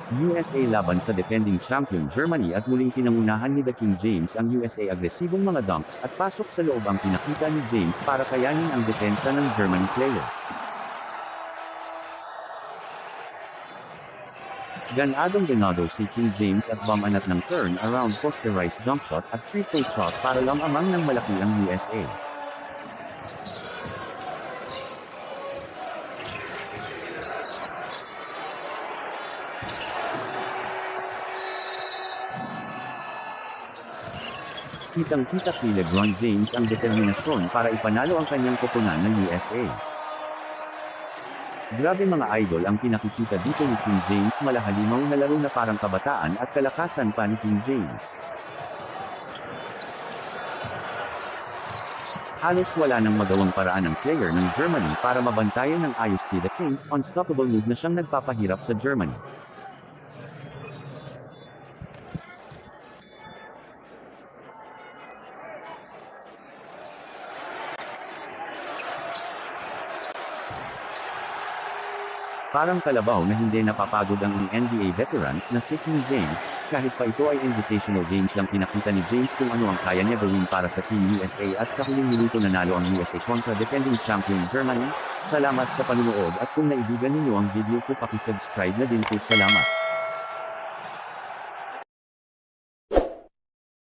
USA laban sa defending champion Germany at muling pinangunahan ni The King James ang USA agresibong mga dunks at pasok sa loob ang pinakita ni James para kayanin ang depensa ng Germany player. Ganado si King James at bumanat ng turn-around posterized jump shot at three-point shot para lamang ng malaki ang USA. Kitang-kita kay LeBron James ang determinasyon para ipanalo ang kanyang koponan ng USA. Grabe mga idol ang pinakikita dito ni King James, malahalimaw na laro na parang kabataan at kalakasan pa ni King James. Halos wala nang magawang paraan ng player ng Germany para mabantayan ng ayos si The King, unstoppable move na siyang nagpapahirap sa Germany. Parang kalabaw na hindi napapagod ang NBA veterans na si King James, kahit pa ito ay invitational games lang pinakita ni James kung ano ang kaya niya gawin para sa Team USA at sa huling minuto nanalo ang USA kontra defending champion Germany. Salamat sa panunood at kung naibigan ninyo ang video ko, paki-subscribe na din po. Salamat.